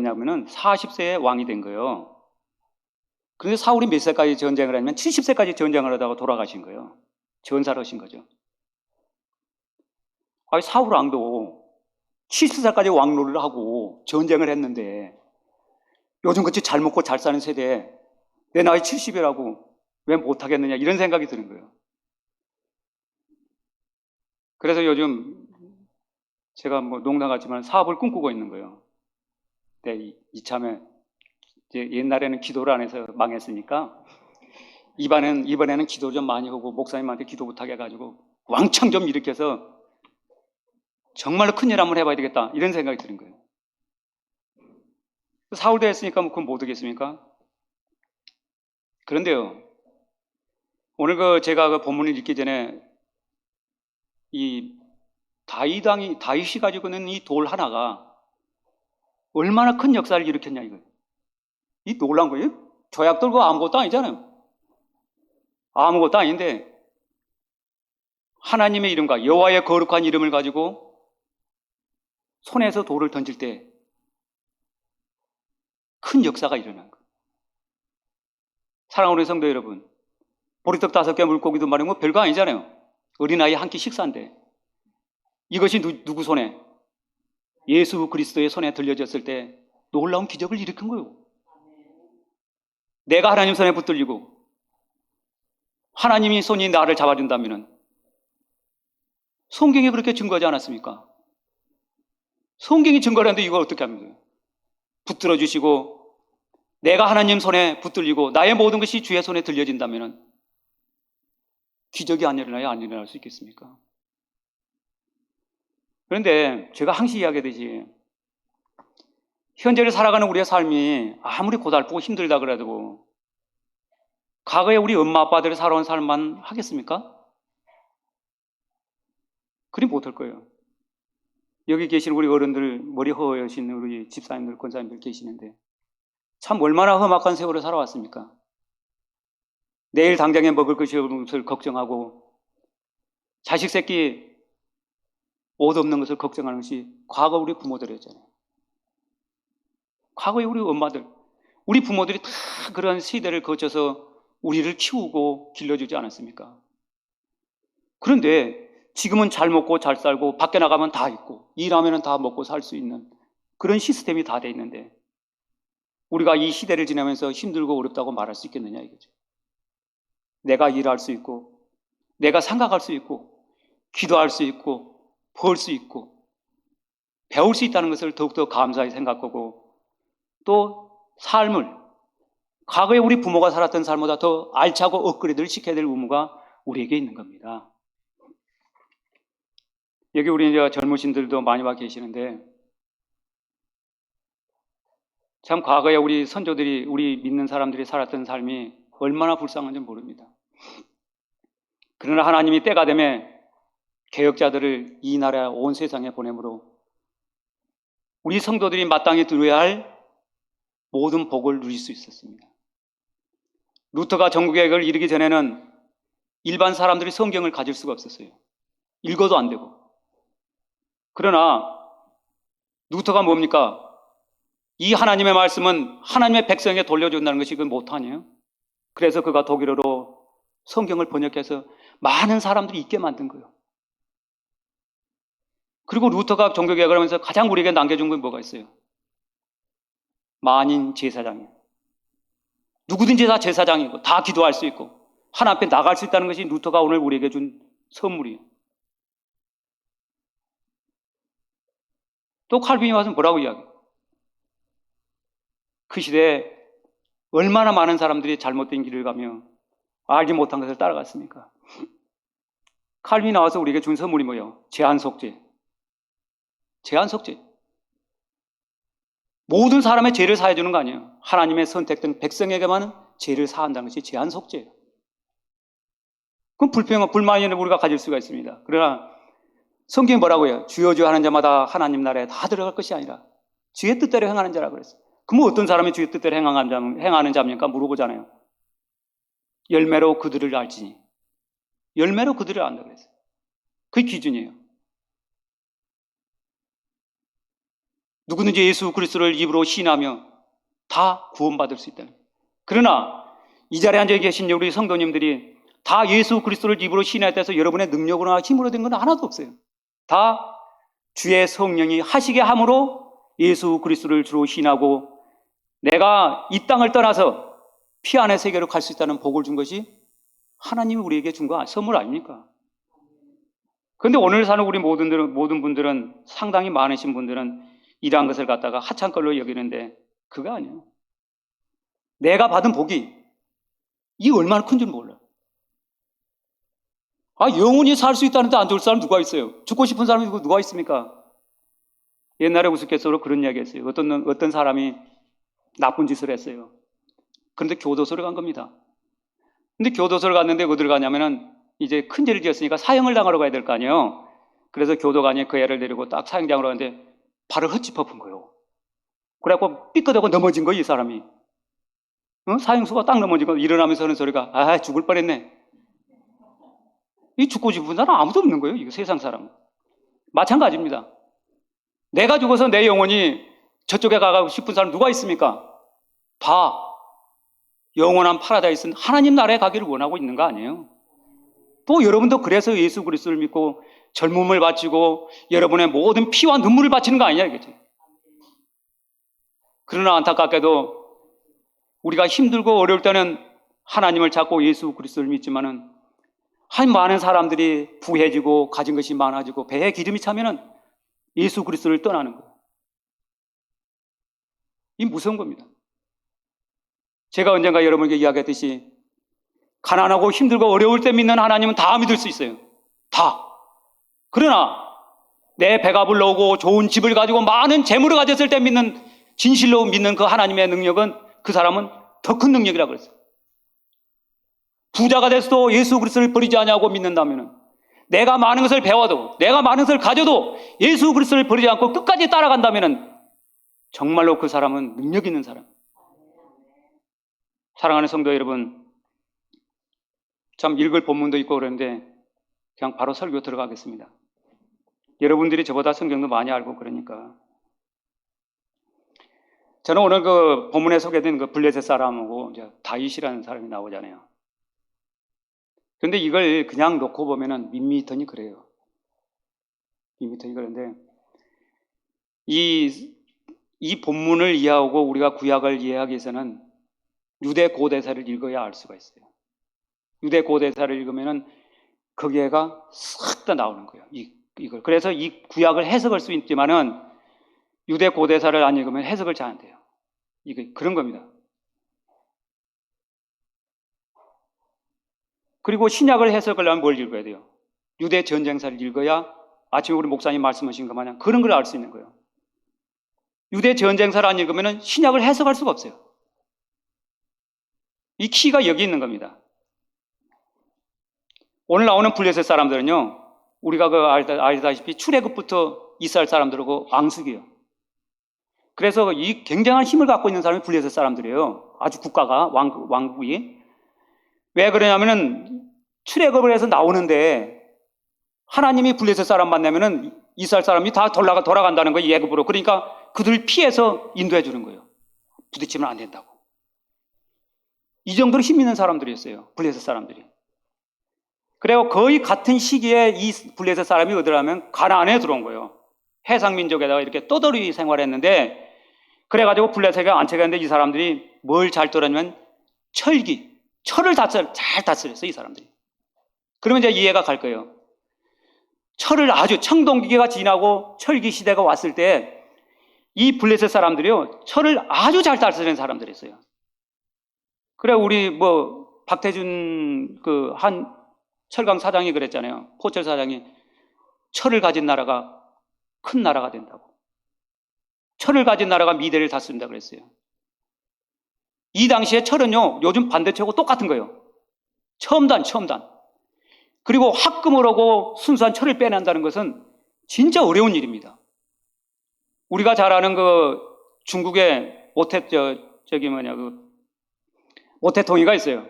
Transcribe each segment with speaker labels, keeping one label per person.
Speaker 1: 했냐면은 40세에 왕이 된 거예요. 그런데 사울이 몇 세까지 전쟁을 했냐면 70세까지 전쟁을 하다가 돌아가신 거예요. 전사를 하신 거죠. 아니, 사울 왕도 70세까지 왕노를 하고 전쟁을 했는데 요즘같이 잘 먹고 잘 사는 세대에 내 나이 70이라고 왜 못하겠느냐 이런 생각이 드는 거예요. 그래서 요즘 제가 뭐 농담 같지만 사업을 꿈꾸고 있는 거예요. 네, 이참에 이제 옛날에는 기도를 안 해서 망했으니까 이번에는 기도 좀 많이 하고 목사님한테 기도 부탁해 가지고 왕창 좀 일으켜서 정말로 큰일 한번 해봐야 되겠다 이런 생각이 드는 거예요. 사울도 했으니까 뭐 그건 못 하겠습니까? 그런데요, 오늘 제가 그 본문을 읽기 전에 이 다윗이 가지고 있는 이 돌 하나가 얼마나 큰 역사를 일으켰냐 이거예요. 이 놀란 거예요. 조약돌고 아무것도 아니잖아요. 아무것도 아닌데 하나님의 이름과 여호와의 거룩한 이름을 가지고 손에서 돌을 던질 때 큰 역사가 일어난 거예요. 사랑하는 성도 여러분, 보리떡 5개 물고기 2마리 뭐 별거 아니잖아요. 어린아이 한 끼 식사인데 이것이 누구 손에? 예수 그리스도의 손에 들려졌을 때 놀라운 기적을 일으킨 거예요. 내가 하나님 손에 붙들리고 하나님이 손이 나를 잡아준다면 성경이 그렇게 증거하지 않았습니까? 성경이 증거를 하는데 이걸 어떻게 합니까? 붙들어 주시고 내가 하나님 손에 붙들리고 나의 모든 것이 주의 손에 들려진다면 기적이 안 일어나야 안 일어날 수 있겠습니까? 그런데 제가 항상 이야기하듯이 현재를 살아가는 우리의 삶이 아무리 고달프고 힘들다 그래도 과거에 우리 엄마 아빠들이 살아온 삶만 하겠습니까? 그리 못할 거예요. 여기 계신 우리 어른들, 머리 허여신 우리 집사님들, 권사님들 계시는데 참 얼마나 험악한 세월을 살아왔습니까? 내일 당장에 먹을 것이 없는 것을 걱정하고 자식 새끼 옷 없는 것을 걱정하는 것이 과거 우리 부모들이었잖아요. 과거에 우리 엄마들, 우리 부모들이 다 그런 시대를 거쳐서 우리를 키우고 길러주지 않았습니까? 그런데 지금은 잘 먹고 잘 살고 밖에 나가면 다 있고 일하면 다 먹고 살 수 있는 그런 시스템이 다 돼 있는데 우리가 이 시대를 지나면서 힘들고 어렵다고 말할 수 있겠느냐 이거죠. 내가 일할 수 있고 내가 생각할 수 있고 기도할 수 있고 벌 수 있고 배울 수 있다는 것을 더욱더 감사히 생각하고 또 삶을 과거에 우리 부모가 살았던 삶보다 더 알차고 업그레이드를 시켜야 될 의무가 우리에게 있는 겁니다. 여기 우리 이제 젊으신들도 많이 와 계시는데 참 과거에 우리 선조들이 우리 믿는 사람들이 살았던 삶이 얼마나 불쌍한지 모릅니다. 그러나 하나님이 때가 되면 개혁자들을 이 나라 온 세상에 보내므로 우리 성도들이 마땅히 누려야 할 모든 복을 누릴 수 있었습니다. 루터가 정교개혁을 이루기 전에는 일반 사람들이 성경을 가질 수가 없었어요. 읽어도 안 되고. 그러나 루터가 뭡니까? 이 하나님의 말씀은 하나님의 백성에게 돌려준다는 것이 그 모토 아니에요? 그래서 그가 독일어로 성경을 번역해서 많은 사람들이 읽게 만든 거예요. 그리고 루터가 종교개혁을 하면서 가장 우리에게 남겨준 건 뭐가 있어요? 만인 제사장이에요. 누구든지 다 제사장이고 다 기도할 수 있고 하나님 앞에 나갈 수 있다는 것이 루터가 오늘 우리에게 준 선물이에요. 또 칼빈이 와서 뭐라고 이야기해요? 그 시대에 얼마나 많은 사람들이 잘못된 길을 가며 알지 못한 것을 따라갔습니까? 칼빈이 나와서 우리에게 준 선물이 뭐예요? 제한속죄. 제한속죄. 모든 사람의 죄를 사해 주는 거 아니에요. 하나님의 선택된 백성에게만 죄를 사한다는 것이 제한속죄예요. 그럼 불만이 우리가 가질 수가 있습니다. 그러나 성경이 뭐라고 해요? 주여 주여 하는 자마다 하나님 나라에 다 들어갈 것이 아니라 주의 뜻대로 행하는 자라고 그랬어요. 그럼 어떤 사람이 주의 뜻대로 행하는 자입니까? 물어보잖아요. 열매로 그들을 알지니. 열매로 그들을 안다고 그랬어요. 그게 기준이에요. 누구든지 예수 그리스도를 입으로 시인하며 다 구원받을 수 있다. 그러나 이 자리에 앉아 계신 우리 성도님들이 다 예수 그리스도를 입으로 시인했다 해서 여러분의 능력으로나 힘으로 된 건 하나도 없어요. 다 주의 성령이 하시게 함으로 예수 그리스도를 주로 시인하고 내가 이 땅을 떠나서 피안의 세계로 갈 수 있다는 복을 준 것이 하나님이 우리에게 준 선물 아닙니까? 그런데 오늘 사는 우리 모든 분들은, 상당히 많으신 분들은 이러한 것을 갖다가 하찮은 걸로 여기는데 그거 아니에요. 내가 받은 복이 이 얼마나 큰 줄 몰라. 영원히 살 수 있다는데 안 좋을 사람 누가 있어요? 죽고 싶은 사람이 누가 있습니까? 옛날에 우스갯소리로 그런 이야기 했어요. 어떤 사람이 나쁜 짓을 했어요. 그런데 교도소를 간 겁니다. 근데 교도소를 갔는데 어디를 가냐면은 이제 큰 죄를 지었으니까 사형을 당하러 가야 될 거 아니에요. 그래서 교도관이 그 애를 데리고 딱 사형장으로 갔는데 발을 헛짚어픈 거예요. 그래갖고 삐끗하고 넘어진 거예요, 이 사람이. 사형수가 딱 넘어진 거 일어나면서 하는 소리가 죽을 뻔했네. 이 죽고 싶은 사람 아무도 없는 거예요. 이거 세상 사람. 마찬가지입니다. 내가 죽어서 내 영혼이 저쪽에 가고 싶은 사람 누가 있습니까? 다 영원한 파라다이스는 하나님 나라에 가기를 원하고 있는 거 아니에요? 또 여러분도 그래서 예수 그리스도를 믿고 젊음을 바치고 여러분의 모든 피와 눈물을 바치는 거 아니냐 이거지. 그러나 안타깝게도 우리가 힘들고 어려울 때는 하나님을 찾고 예수 그리스도를 믿지만은 많은 사람들이 부해지고 가진 것이 많아지고 배에 기름이 차면은 예수 그리스도를 떠나는 거예요. 이 무서운 겁니다. 제가 언젠가 여러분에게 이야기했듯이 가난하고 힘들고 어려울 때 믿는 하나님은 다 믿을 수 있어요. 다. 그러나 내 배가 불러오고 좋은 집을 가지고 많은 재물을 가졌을 때 진실로 믿는 그 하나님의 능력은 그 사람은 더 큰 능력이라고 그랬어요. 부자가 돼서도 예수 그리스도를 버리지 않냐고 믿는다면 내가 많은 것을 배워도 내가 많은 것을 가져도 예수 그리스도를 버리지 않고 끝까지 따라간다면 정말로 그 사람은 능력 있는 사람. 사랑하는 성도 여러분, 참 읽을 본문도 있고 그런데 그냥 바로 설교 들어가겠습니다. 여러분들이 저보다 성경도 많이 알고 그러니까. 저는 오늘 그 본문에 소개된 그 블레셋 사람하고 이제 다윗이라는 사람이 나오잖아요. 그런데 이걸 그냥 놓고 보면은 밋밋하니 그래요. 밋밋하니 그런데 이 본문을 이해하고 우리가 구약을 이해하기 위해서는 유대 고대사를 읽어야 알 수가 있어요. 유대 고대사를 읽으면은 거기에가 싹 다 나오는 거예요. 이걸. 그래서 이 구약을 해석할 수 있지만은 유대 고대사를 안 읽으면 해석을 잘 안 돼요. 이게 그런 겁니다. 그리고 신약을 해석하려면 뭘 읽어야 돼요? 유대 전쟁사를 읽어야 아침에 우리 목사님 말씀하신 것 마냥 그런 걸 알 수 있는 거예요. 유대 전쟁사를 안 읽으면 신약을 해석할 수가 없어요. 이 키가 여기 있는 겁니다. 오늘 나오는 블레셋 사람들은요, 우리가 알다시피 출애굽부터 이스라엘 사람들하고 앙숙이에요. 그래서 이 굉장한 힘을 갖고 있는 사람이 블레셋 사람들이에요. 아주 국가가, 왕국이. 왜 그러냐면은 출애굽을 해서 나오는데 하나님이 블레셋 사람 만나면은 이스라엘 사람이 다 돌아간다는 거예요, 예굽으로. 그러니까 그들 피해서 인도해 주는 거예요. 부딪히면 안 된다고. 이 정도로 힘 있는 사람들이었어요, 블레셋 사람들이. 그리고 거의 같은 시기에 이 블레셋 사람이 어디라면 가나안에 들어온 거예요. 해상민족에다가 이렇게 떠돌이 생활했는데, 그래가지고 블레셋에 안착했는데 이 사람들이 뭘 잘 떨었냐면 철을 잘 다스렸어요, 이 사람들이. 그러면 이제 이해가 갈 거예요. 철을 아주 청동기계가 지나고 철기 시대가 왔을 때 이 블레셋 사람들이요, 철을 아주 잘 다스리는 사람들이었어요. 그래, 우리 박태준 한 철강 사장이 그랬잖아요. 포철 사장이 철을 가진 나라가 큰 나라가 된다고. 철을 가진 나라가 미대를 다스린다 그랬어요. 이 당시에 철은요, 요즘 반대철하고 똑같은 거예요. 첨단. 그리고 합금을 하고 순수한 철을 빼낸다는 것은 진짜 어려운 일입니다. 우리가 잘 아는 중국의 모태통이가 있어요.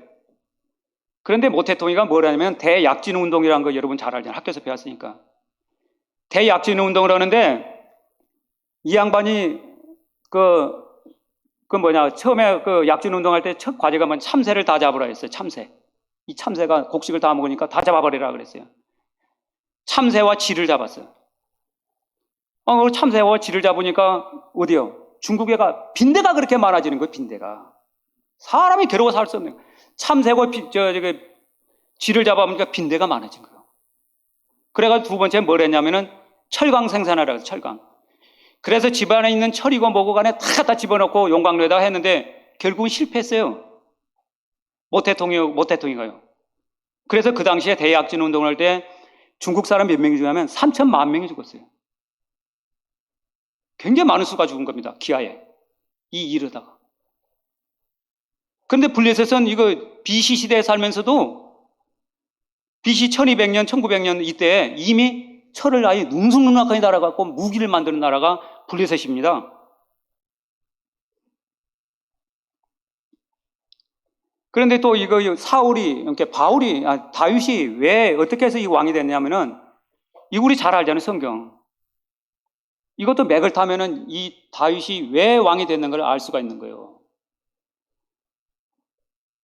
Speaker 1: 그런데 모태통이가 뭐라냐면 대약진 운동이라는 거 여러분 잘 알잖아요. 학교에서 배웠으니까. 대약진 운동을 하는데 이 양반이 처음에 그 약진 운동할 때 첫 과제가 뭐냐, 참새를 다 잡으라 했어요. 참새. 이 참새가 곡식을 다 먹으니까 다 잡아버리라 그랬어요. 참새와 쥐를 잡았어요. 참새와 쥐를 잡으니까 어디요? 중국에가 빈대가 그렇게 많아지는 거예요. 빈대가. 사람이 괴로워 살 수 없는 거예요. 참새와 쥐를 잡아보니까 빈대가 많아진 거예요. 그래가지고 두 번째 뭘 했냐면은 철강 생산하라고 해서 철강. 그래서 집안에 있는 철이고 뭐고 간에 다 갖다 집어넣고 용광로에다 했는데 결국은 실패했어요. 모태통이가요. 그래서 그 당시에 대약진 운동을 할 때 중국 사람 몇 명이 죽으면 3천만 명이 죽었어요. 굉장히 많은 수가 죽은 겁니다. 기아에. 이 일하다가. 그런데 블레셋은 이거 BC 시대에 살면서도 BC 1200년, 1900년 이때 이미 철을 아예 눅눅하게 달아갖고 무기를 만드는 나라가 블레셋입니다. 그런데 또 이거 다윗이 왜 어떻게 해서 이 왕이 됐냐면은 이거 우리 잘 알잖아요, 성경. 이것도 맥을 타면은 이 다윗이 왜 왕이 됐는 걸 알 수가 있는 거예요.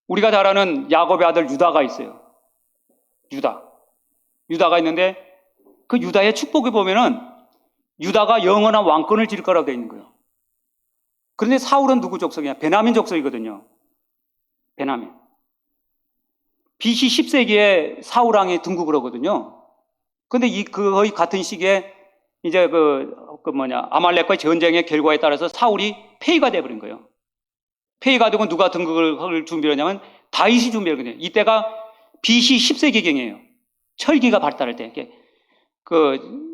Speaker 1: 우리가 잘 아는 야곱의 아들 유다가 있어요. 유다가 있는데 그 유다의 축복에 보면은 유다가 영원한 왕권을 질 거라고 되어 있는 거예요. 그런데 사울은 누구 족속이냐? 베냐민 족속이거든요. 베냐민. BC 10세기에 사울왕이 등극을 하거든요. 근데 거의 같은 시기에 이제 아말렉과의 전쟁의 결과에 따라서 사울이 폐위가 돼버린 거예요. 폐위가 되고 누가 등극을 준비하냐면 다윗이 준비했거든요. 이때가 BC 10세기경이에요. 철기가 발달할 때.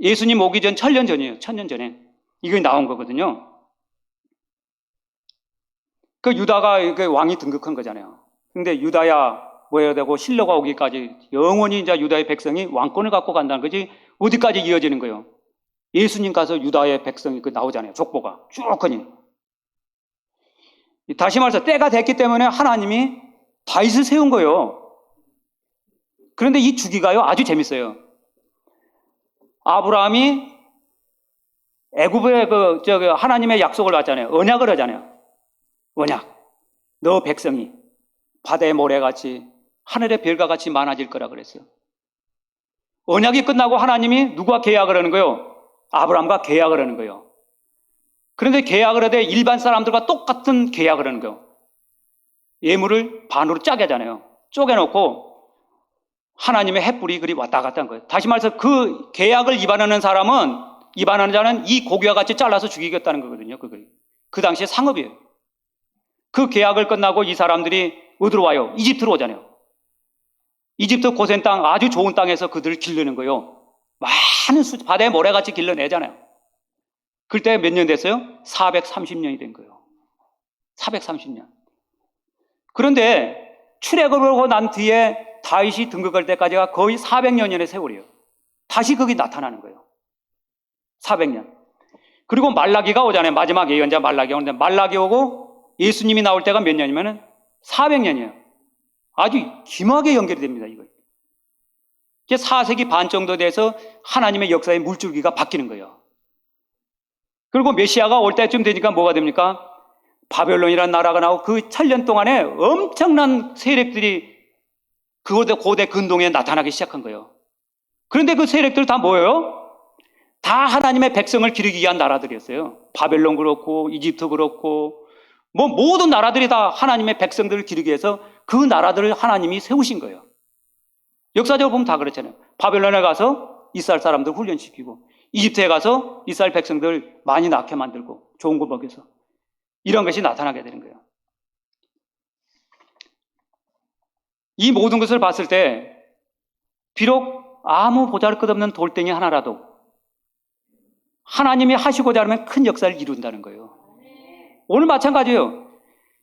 Speaker 1: 예수님 오기 전 1000년 전이에요. 1000년 전에. 이게 나온 거거든요. 유다가 왕이 등극한 거잖아요. 근데 유다야, 뭐해야 되고, 실로가 오기까지 영원히 이제 유다의 백성이 왕권을 갖고 간다는 거지, 어디까지 이어지는 거예요? 예수님 가서 유다의 백성이 나오잖아요. 족보가. 쭉 하니. 다시 말해서 때가 됐기 때문에 하나님이 다윗을 세운 거예요. 그런데 이 주기가요, 아주 재밌어요. 아브라함이 애굽에 하나님의 약속을 받잖아요. 언약을 하잖아요. 언약. 너 백성이 바다의 모래같이 하늘의 별과 같이 많아질 거라 그랬어요. 언약이 끝나고 하나님이 누구와 계약을 하는 거예요? 아브라함과 계약을 하는 거예요. 그런데 계약을 하되 일반 사람들과 똑같은 계약을 하는 거예요. 예물을 반으로 짜게 하잖아요. 쪼개놓고 하나님의 햇불이 그리 왔다 갔다 한 거예요. 다시 말해서 그 계약을 위반하는 자는 이 고기와 같이 잘라서 죽이겠다는 거거든요. 그 당시에 상업이에요. 그 계약을 끝나고 이 사람들이 어디로 와요? 이집트로 오잖아요. 이집트 고센 땅, 아주 좋은 땅에서 그들을 기르는 거예요. 많은 바다의 모래같이 길러내잖아요. 그때 몇 년 됐어요? 430년이 된 거예요. 430년. 그런데 출애굽을 하고 난 뒤에 다윗이 등극할 때까지가 거의 400년의 세월이에요. 다시 거기 나타나는 거예요. 400년. 그리고 말라기가 오잖아요. 마지막 예언자 말라기가 오는데 말라기 오고 예수님이 나올 때가 몇 년이면은 400년이에요. 아주 기묘하게 연결이 됩니다, 이거. 이게 4세기 반 정도 돼서 하나님의 역사의 물줄기가 바뀌는 거예요. 그리고 메시아가 올 때쯤 되니까 뭐가 됩니까? 바벨론이라는 나라가 나오고 그 1000년 동안에 엄청난 세력들이 고대 근동에 나타나기 시작한 거예요. 그런데 그 세력들 다 뭐예요? 다 하나님의 백성을 기르기 위한 나라들이었어요. 바벨론 그렇고 이집트 그렇고 모든 나라들이 다 하나님의 백성들을 기르기 위해서 그 나라들을 하나님이 세우신 거예요. 역사적으로 보면 다 그렇잖아요. 바벨론에 가서 이스라엘 사람들 훈련시키고 이집트에 가서 이스라엘 백성들 많이 낳게 만들고 좋은 거 먹여서 이런 것이 나타나게 되는 거예요. 이 모든 것을 봤을 때 비록 아무 보잘것없는 돌덩이 하나라도 하나님이 하시고자 하면 큰 역사를 이룬다는 거예요. 오늘 마찬가지예요.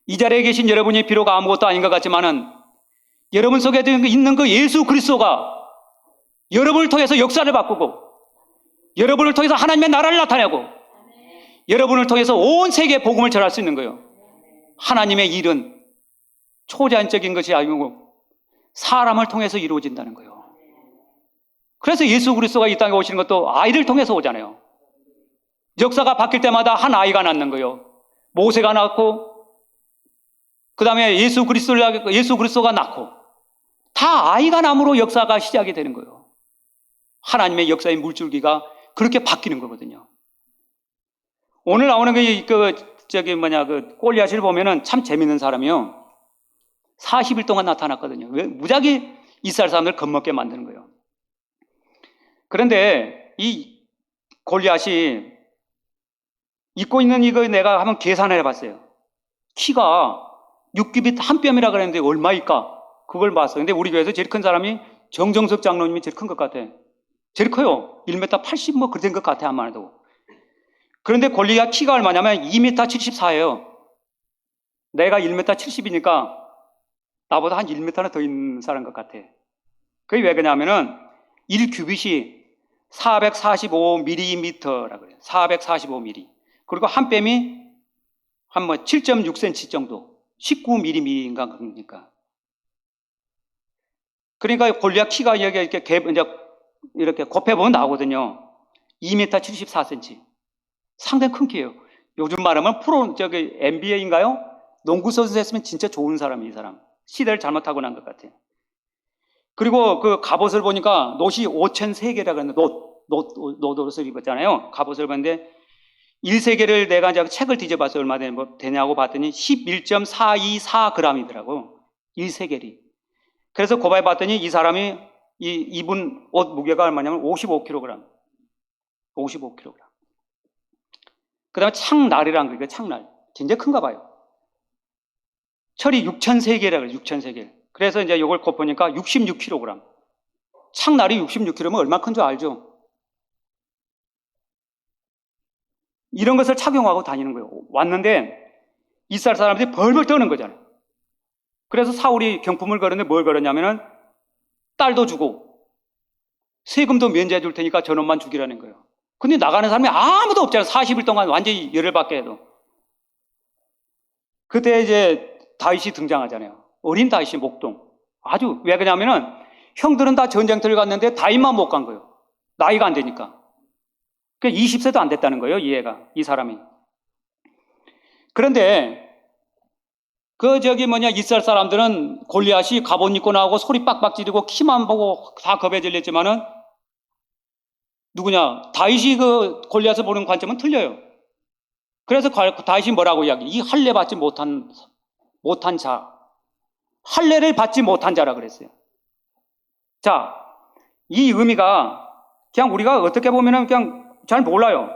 Speaker 1: 이 자리에 계신 여러분이 비록 아무것도 아닌 것 같지만은 여러분 속에 있는 그 예수 그리스도가 여러분을 통해서 역사를 바꾸고 여러분을 통해서 하나님의 나라를 나타내고 여러분을 통해서 온 세계에 복음을 전할 수 있는 거예요. 하나님의 일은 초자연적인 것이 아니고 사람을 통해서 이루어진다는 거예요. 그래서 예수 그리스도가 이 땅에 오시는 것도 아이를 통해서 오잖아요. 역사가 바뀔 때마다 한 아이가 낳는 거예요. 모세가 낳고, 그 다음에 예수 그리스도가 낳고, 다 아이가 남으로 역사가 시작이 되는 거예요. 하나님의 역사의 물줄기가 그렇게 바뀌는 거거든요. 오늘 나오는 골리앗을 보면은 참 재밌는 사람이요. 40일 동안 나타났거든요. 왜? 무작위 이스라엘 사람들 겁먹게 만드는 거예요. 그런데 이 골리앗이 입고 있는 이거 내가 한번 계산을 해봤어요. 키가 6규빗 한 뼘이라 그랬는데 얼마일까? 그걸 봤어요. 근데 우리 교회에서 제일 큰 사람이 정정석 장로님이 제일 큰 것 같아. 제일 커요. 1m 80 뭐 그런 것 같아 아마 해도. 그런데 골리앗 키가 얼마냐면 2m 74예요. 내가 1m 70이니까 나보다 한 1m는 더 있는 사람 것 같아. 그게 왜 그러냐면은 1규빗이 445mm라고 그래요. 445mm. 그리고 한 뼘이 한 7.6cm 정도. 19mm인가 그러니까. 그러니까 골리앗 키가 이렇게 곱해보면 나오거든요. 2m 74cm. 상당히 큰 키예요. 요즘 말하면 NBA인가요? 농구 선수 했으면 진짜 좋은 사람이 이 사람. 시대를 잘못 타고 난 것 같아요. 그리고 그 갑옷을 보니까 놋이 5,003개라고 했는데 옷을 입었잖아요. 갑옷을 봤는데 1세겔을 내가 이제 책을 뒤져봤어. 얼마 되냐고 봤더니 11.424g이더라고. 1세겔이. 그래서 고바에 봤더니 이 사람이 입은 옷 무게가 얼마냐면 55kg. 55kg. 그 다음에 창날이란 거예요. 창날. 굉장히 큰가 봐요. 철이 6,003개라고 그래요. 6,003개. 그래서 이제 이걸 곱보니까 66kg. 창날이 66kg면 얼마나 큰 줄 알죠? 이런 것을 착용하고 다니는 거예요. 왔는데 이스라엘 사람들이 벌벌 떠는 거잖아요. 그래서 사울이 경품을 걸었는데 뭘 걸었냐면은 딸도 주고 세금도 면제해 줄 테니까 저놈만 죽이라는 거예요. 근데 나가는 사람이 아무도 없잖아요. 40일 동안 완전히 열을 받게 해도. 그때 이제 다윗이 등장하잖아요. 어린 다윗이 목동. 아주 왜 그러냐면은 형들은 다 전쟁터를 갔는데 다윗만 못 간 거예요. 나이가 안 되니까. 그 20세도 안 됐다는 거예요. 이 사람이. 그런데 이스라엘 사람들은 골리앗이 갑옷 입고 나오고 소리 빡빡 지르고 키만 보고 다 겁에 질렸지만은 누구냐? 다윗이 그 골리앗을 보는 관점은 틀려요. 그래서 다윗이 뭐라고 이야기해? 이 할례 받지 못한 자. 할례를 받지 못한 자라 그랬어요. 자, 이 의미가 그냥 우리가 어떻게 보면은 그냥 잘 몰라요.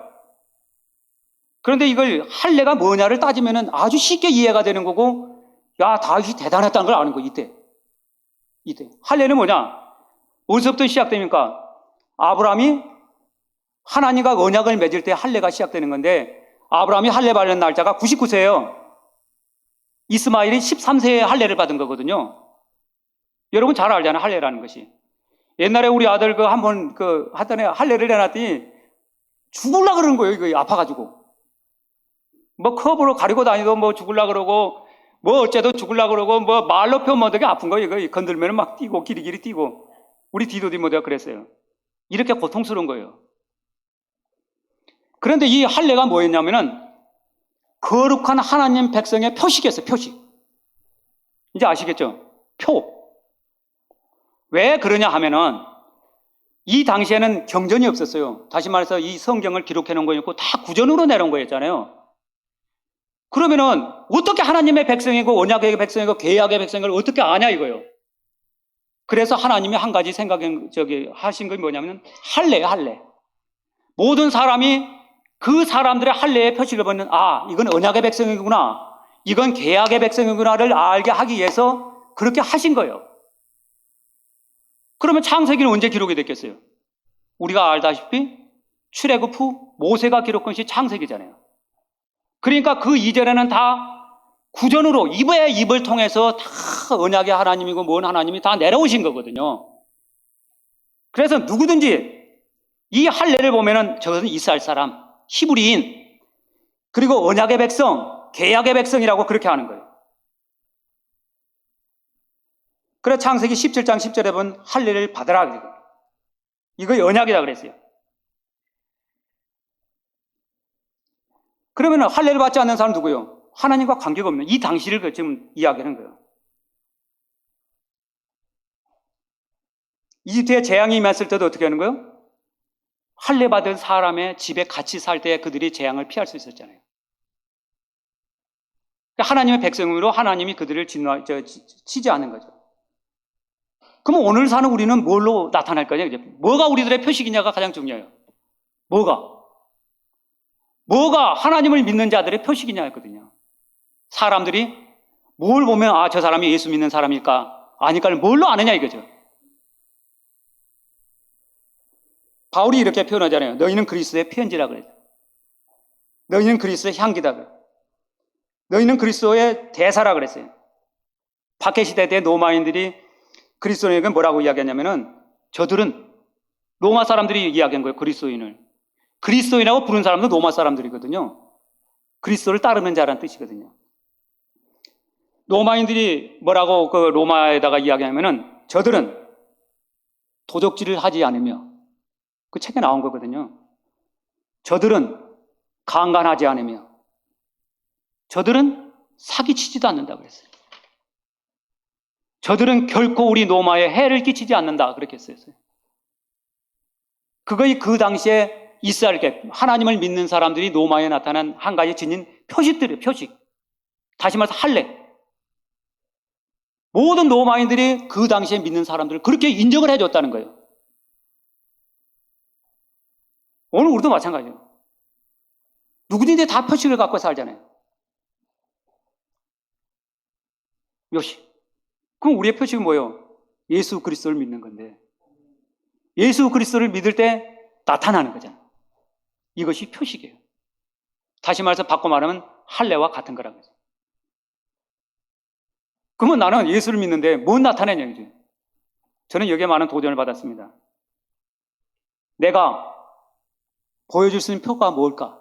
Speaker 1: 그런데 이걸 할례가 뭐냐를 따지면은 아주 쉽게 이해가 되는 거고, 야, 다윗이 대단했다는 걸 아는 거, 이때. 할례는 뭐냐? 어디서부터 시작됩니까? 아브라함이 하나님과 언약을 맺을 때 할례가 시작되는 건데, 아브라함이 할례 받는 날짜가 99세예요. 이스마엘이 13세에 할례를 받은 거거든요. 여러분 잘 알잖아요, 할례라는 것이. 옛날에 우리 아들 한번 하던 애 할례를 해놨더니 죽을라 그러는 거예요, 이거 아파가지고. 뭐 컵으로 가리고 다니도 뭐 죽을라 그러고, 뭐 어째도 죽을라 그러고, 뭐 말로 표현 못하게 아픈 거예요. 이거 건들면 막 뛰고, 기리기리 뛰고. 우리 디도디 모두가 그랬어요. 이렇게 고통스러운 거예요. 그런데 이 할례가 뭐였냐면은 거룩한 하나님 백성의 표식이었어요. 표식. 이제 아시겠죠? 표. 왜 그러냐 하면은 이 당시에는 경전이 없었어요. 다시 말해서 이 성경을 기록해 놓은 거였고 다 구전으로 내놓은 거였잖아요. 그러면은 어떻게 하나님의 백성이고 언약의 백성이고 계약의 백성을 어떻게 아냐 이거예요. 그래서 하나님이 한 가지 하신 게 뭐냐면 할례예요, 할례. 모든 사람이 그 사람들의 할례의 표식을 보는, 아, 이건 언약의 백성이구나, 이건 계약의 백성이구나를 알게 하기 위해서 그렇게 하신 거예요. 그러면 창세기는 언제 기록이 됐겠어요? 우리가 알다시피 출애굽 후 모세가 기록한 것이 창세기잖아요. 그러니까 그 이전에는 다 구전으로 입의 입을 통해서 다 언약의 하나님이고 뭔 하나님이 다 내려오신 거거든요. 그래서 누구든지 이 할례를 보면은 저것은 이스라엘 사람, 히브리인, 그리고 언약의 백성, 계약의 백성이라고 그렇게 하는 거예요. 그래서 창세기 17장 10절에 보면 할례를 받으라. 이거 언약이다 그랬어요. 그러면 할례를 받지 않는 사람 누구요? 하나님과 관계가 없는 이 당시를 지금 이야기하는 거예요. 이집트에 재앙이 임했을 때도 어떻게 하는 거예요? 할례 받은 사람의 집에 같이 살 때 그들이 재앙을 피할 수 있었잖아요. 하나님의 백성으로 하나님이 그들을 치지 않는 거죠. 그럼 오늘 사는 우리는 뭘로 나타날 거냐? 뭐가 우리들의 표식이냐가 가장 중요해요. 뭐가 하나님을 믿는 자들의 표식이냐였거든요. 사람들이 뭘 보면 저 사람이 예수 믿는 사람일까? 아닐까를 뭘로 아느냐 이거죠. 바울이 이렇게 표현하잖아요. 너희는 그리스도의 편지라 그래요. 너희는 그리스도의 향기다 그래요. 너희는 그리스도의 대사라 그랬어요. 박해시대 때 로마인들이 그리스도인에게 뭐라고 이야기하냐면은 저들은 로마 사람들이 이야기한 거예요. 그리스도인을. 그리스도인이라고 부른 사람도 로마 사람들이거든요. 그리스도를 따르는 자라는 뜻이거든요. 로마인들이 뭐라고 그 로마에다가 이야기하냐면은 저들은 도적질을 하지 않으며 그 책에 나온 거거든요. 저들은 강간하지 않으며 저들은 사기치지도 않는다 그랬어요. 저들은 결코 우리 로마에 해를 끼치지 않는다 그렇게 했어요. 그거이 그 당시에 이스라엘 하나님을 믿는 사람들이 로마에 나타난 한 가지 지닌 표식들이에요. 표식. 다시 말해서 할례. 모든 로마인들이 그 당시에 믿는 사람들을 그렇게 인정을 해줬다는 거예요. 오늘 우리도 마찬가지예요. 누구든지 다 표식을 갖고 살잖아요. 요시. 그럼 우리의 표식은 뭐예요? 예수 그리스도를 믿는 건데 예수 그리스도를 믿을 때 나타나는 거잖아요. 이것이 표식이에요. 다시 말해서 바꿔 말하면 할례와 같은 거라는 거죠. 그러면 나는 예수를 믿는데 뭘 나타내냐 이제. 저는 여기에 많은 도전을 받았습니다. 내가 보여줄 수 있는 표가 뭘까?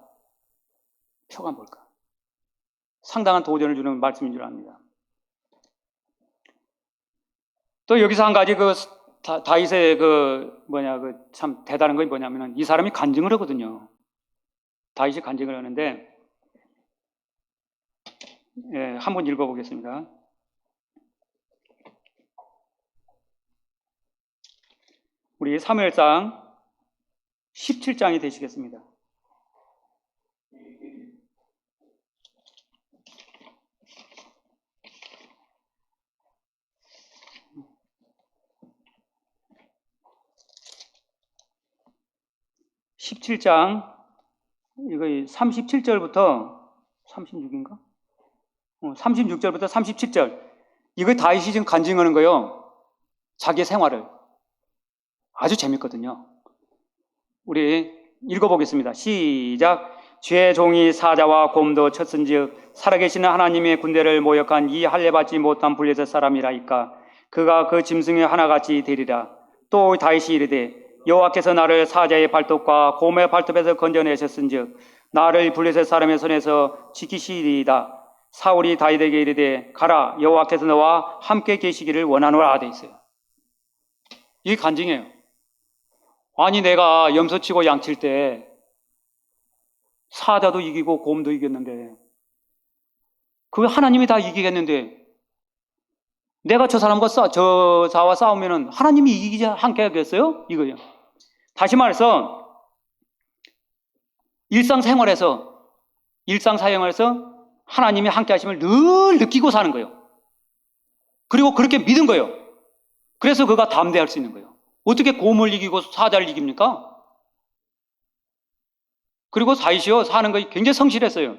Speaker 1: 표가 뭘까? 상당한 도전을 주는 말씀인 줄 압니다. 또 여기서 한 가지 다윗의 참 대단한 건 뭐냐면은 이 사람이 간증을 하거든요. 다윗이 간증을 하는데, 한번 읽어보겠습니다. 우리 사무엘상 17장이 되시겠습니다. 이거 37절부터 36인가? 36절부터 37절. 이거 다윗이 지금 간증하는 거예요. 자기의 생활을. 아주 재밌거든요. 우리 읽어보겠습니다. 시작. 주의 종이 사자와 곰도 쳤은즉 살아계시는 하나님의 군대를 모욕한 이 할례받지 못한 블레셋 사람이라이까 그가 그 짐승의 하나같이 되리라. 또 다윗이 이르되 여호와께서 나를 사자의 발톱과 곰의 발톱에서 건져내셨은즉 나를 블레셋 사람의 손에서 지키시리이다. 사울이 다윗에게 이르되 가라 여호와께서 너와 함께 계시기를 원하노라 돼 있어요. 이게 간증이에요. 아니 내가 염소치고 양칠 때 사자도 이기고 곰도 이겼는데 그거 하나님이 다 이기겠는데 내가 저 사람과 저 자와 싸우면은 하나님이 이기지 않게 하겠어요? 이거요. 다시 말해서 일상사용에서 하나님이 함께 하심을 늘 느끼고 사는 거예요. 그리고 그렇게 믿은 거예요. 그래서 그가 담대할 수 있는 거예요. 어떻게 곰을 이기고 사자를 이깁니까? 그리고 다윗이요 사는 것이 굉장히 성실했어요.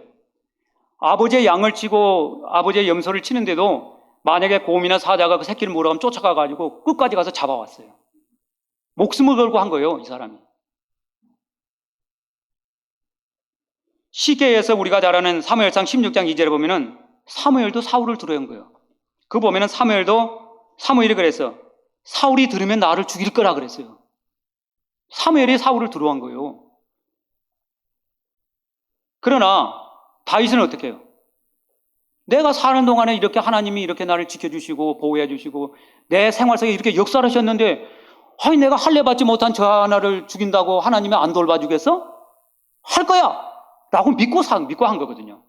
Speaker 1: 아버지의 양을 치고 아버지의 염소를 치는데도 만약에 곰이나 사자가 그 새끼를 몰아가면 쫓아가가지고 끝까지 가서 잡아왔어요. 목숨을 걸고 한 거예요, 이 사람이. 시계에서 우리가 잘 아는 사무엘상 16장 2절에 보면은 사무엘도 사울을 두려운 거예요. 그 보면은 사무엘이 그랬어. 사울이 들으면 나를 죽일 거라 그랬어요. 사무엘이 사울을 두려워한 거예요. 그러나 다윗은 어떻게 해요? 내가 사는 동안에 이렇게 하나님이 이렇게 나를 지켜주시고 보호해 주시고 내 생활 속에 이렇게 역사를 하셨는데 아니 내가 할례 받지 못한 저 하나를 죽인다고 하나님이 안 돌봐주겠어? 할 거야! 라고 믿고 한 거거든요.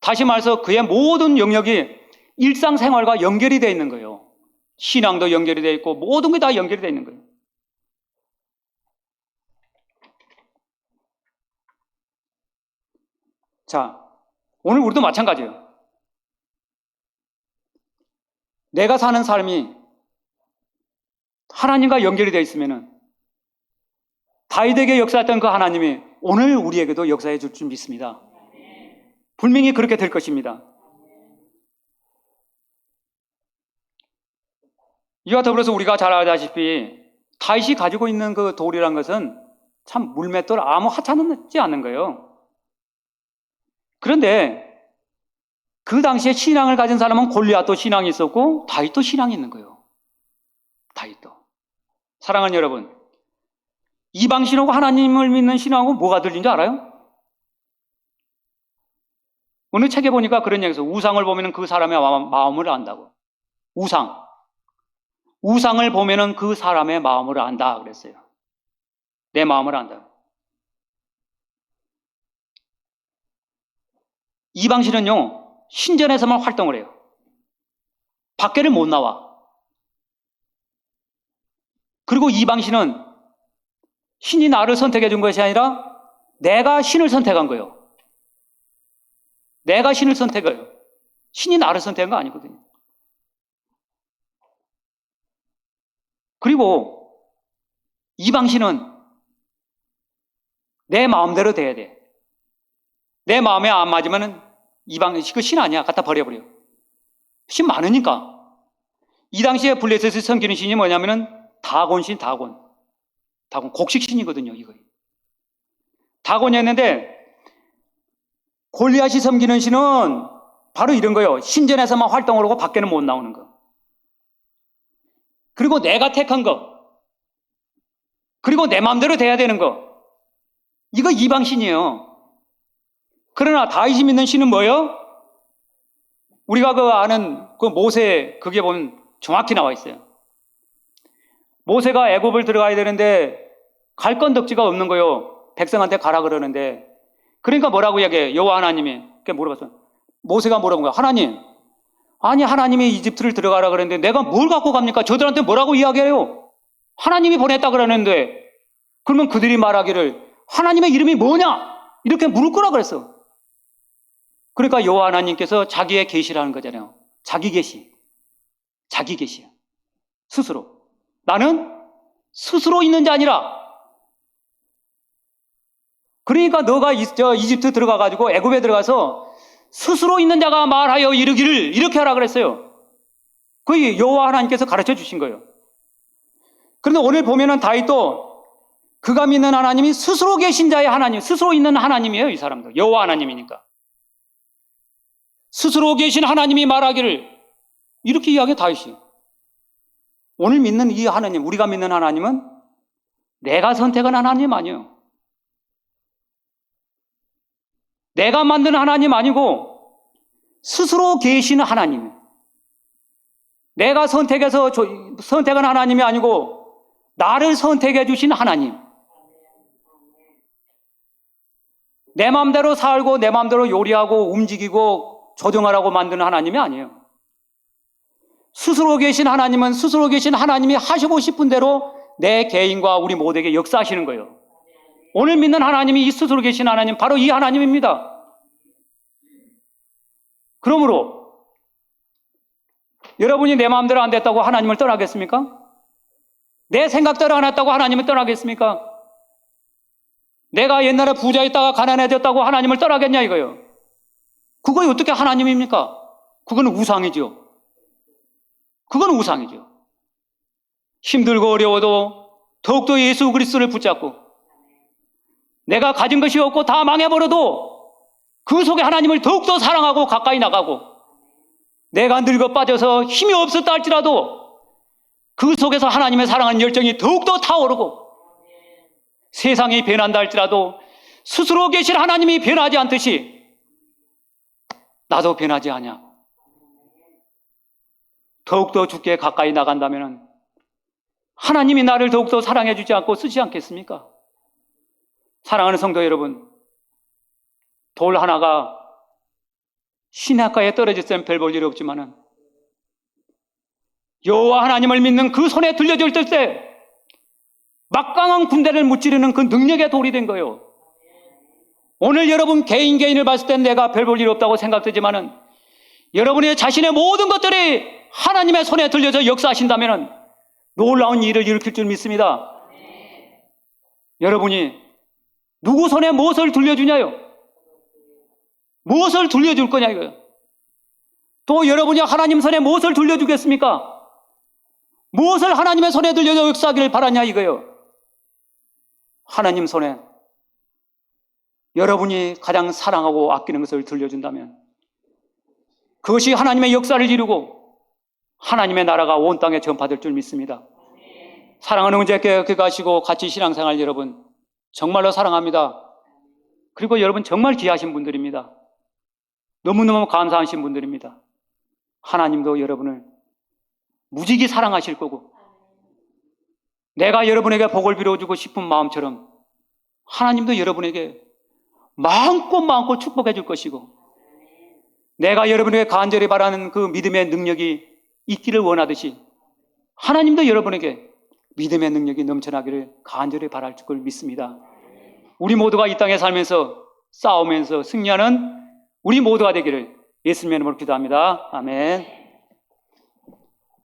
Speaker 1: 다시 말해서 그의 모든 영역이 일상생활과 연결이 되어 있는 거예요. 신앙도 연결이 되어 있고 모든 게 다 연결이 되어 있는 거예요. 자, 오늘 우리도 마찬가지예요. 내가 사는 삶이 하나님과 연결이 되어 있으면은 다윗에게 역사했던 그 하나님이 오늘 우리에게도 역사해 줄 줄 믿습니다. 분명히 그렇게 될 것입니다. 이와 더불어서 우리가 잘 알다시피 다윗이 가지고 있는 그 돌이란 것은 참 물맷돌 아무 하찮지 않는 거예요. 그런데 그 당시에 신앙을 가진 사람은 골리앗도 신앙이 있었고 다윗도 신앙이 있는 거예요. 다윗도. 사랑하는 여러분, 이방신하고 하나님을 믿는 신앙하고 뭐가 들린 줄 알아요? 어느 책에 보니까 그런 얘기에서 우상을 보면 그 사람의 마음을 안다고. 우상을 보면 그 사람의 마음을 안다 그랬어요. 내 마음을 안다. 이방신은요, 신전에서만 활동을 해요. 밖에를 못 나와. 그리고 이방신은 신이 나를 선택해 준 것이 아니라 내가 신을 선택한 거예요. 내가 신을 선택해요. 신이 나를 선택한 거 아니거든요. 그리고 이방신은 내 마음대로 돼야 돼. 내 마음에 안 맞으면 이방신, 그 신 아니야. 갖다 버려버려. 신 많으니까. 이 당시에 블레셋을 섬기는 신이 뭐냐면은 다곤신, 다곤. 곡식신이거든요, 이거. 다곤이었는데, 골리앗이 섬기는 신은 바로 이런 거예요. 신전에서만 활동을 하고 밖에는 못 나오는 거. 그리고 내가 택한 거. 그리고 내 마음대로 돼야 되는 거. 이거 이방신이에요. 그러나 다윗이 믿는 신은 뭐예요? 우리가 그 아는 그 모세, 그게 보면 정확히 나와 있어요. 모세가 애굽을 들어가야 되는데 갈 건덕지가 없는 거예요. 백성한테 가라 그러는데. 그러니까 뭐라고 이야기해요? 여호와 하나님이. 그게 물어봤어요. 모세가 물어본 거야. 하나님, 아니 하나님이 이집트를 들어가라 그랬는데 내가 뭘 갖고 갑니까? 저들한테 뭐라고 이야기해요? 하나님이 보냈다 그러는데 그러면 그들이 말하기를 하나님의 이름이 뭐냐? 이렇게 물을 거라 그랬어. 그러니까 여호와 하나님께서 자기의 계시라는 거잖아요. 자기 계시. 자기 계시야. 스스로. 나는 스스로 있는 자 아니라. 그러니까 너가 이집트 들어가가지고 애굽에 들어가서 스스로 있는 자가 말하여 이르기를 이렇게 하라 그랬어요. 그게 여호와 하나님께서 가르쳐 주신 거예요. 그런데 오늘 보면은 다윗도 그가 믿는 하나님이 스스로 계신 자의 하나님, 스스로 있는 하나님이에요, 이 사람도. 여호와 하나님이니까. 스스로 계신 하나님이 말하기를 이렇게 이야기해 다윗이. 오늘 믿는 이 하나님, 우리가 믿는 하나님은 내가 선택한 하나님 아니에요. 내가 만든 하나님 아니고 스스로 계시는 하나님. 내가 선택한 하나님이 아니고 나를 선택해 주신 하나님. 내 마음대로 살고 내 마음대로 요리하고 움직이고 조정하라고 만드는 하나님이 아니에요. 스스로 계신 하나님은 스스로 계신 하나님이 하시고 싶은 대로 내 개인과 우리 모두에게 역사하시는 거예요. 오늘 믿는 하나님이 이 스스로 계신 하나님, 바로 이 하나님입니다. 그러므로 여러분이 내 마음대로 안 됐다고 하나님을 떠나겠습니까? 내 생각대로 안 했다고 하나님을 떠나겠습니까? 내가 옛날에 부자였다가 가난해졌다고 하나님을 떠나겠냐 이거예요. 그거 어떻게 하나님입니까? 그거는 우상이죠. 그건 우상이죠. 힘들고 어려워도 더욱더 예수 그리스도를 붙잡고 내가 가진 것이 없고 다 망해버려도 그 속에 하나님을 더욱더 사랑하고 가까이 나가고 내가 늙어 빠져서 힘이 없었다 할지라도 그 속에서 하나님의 사랑하는 열정이 더욱더 타오르고 세상이 변한다 할지라도 스스로 계신 하나님이 변하지 않듯이 나도 변하지 않냐. 더욱더 주께 가까이 나간다면 하나님이 나를 더욱더 사랑해 주지 않고 쓰지 않겠습니까? 사랑하는 성도 여러분, 돌 하나가 시냇가에 떨어졌으면 별 볼 일 없지만은 여호와 하나님을 믿는 그 손에 들려줄 때 막강한 군대를 무찌르는 그 능력의 돌이 된 거예요. 오늘 여러분 개인을 봤을 때 내가 별 볼 일 없다고 생각되지만은 여러분의 자신의 모든 것들이 하나님의 손에 들려져 역사하신다면 놀라운 일을 일으킬 줄 믿습니다. 여러분이 누구 손에 무엇을 들려주냐요? 무엇을 들려줄 거냐 이거요. 또 여러분이 하나님 손에 무엇을 들려주겠습니까? 무엇을 하나님의 손에 들려져 역사하기를 바라냐 이거요. 하나님 손에 여러분이 가장 사랑하고 아끼는 것을 들려준다면 그것이 하나님의 역사를 이루고 하나님의 나라가 온 땅에 전파될 줄 믿습니다. 사랑하는 은혜께 가시고 같이 신앙생활 여러분 정말로 사랑합니다. 그리고 여러분 정말 귀하신 분들입니다. 너무너무 감사하신 분들입니다. 하나님도 여러분을 무지개 사랑하실 거고 내가 여러분에게 복을 빌어주고 싶은 마음처럼 하나님도 여러분에게 마음껏 축복해 줄 것이고 내가 여러분에게 간절히 바라는 그 믿음의 능력이 있기를 원하듯이 하나님도 여러분에게 믿음의 능력이 넘쳐나기를 간절히 바랄 줄 믿습니다. 우리 모두가 이 땅에 살면서 싸우면서 승리하는 우리 모두가 되기를 예수님의 이름으로 기도합니다. 아멘.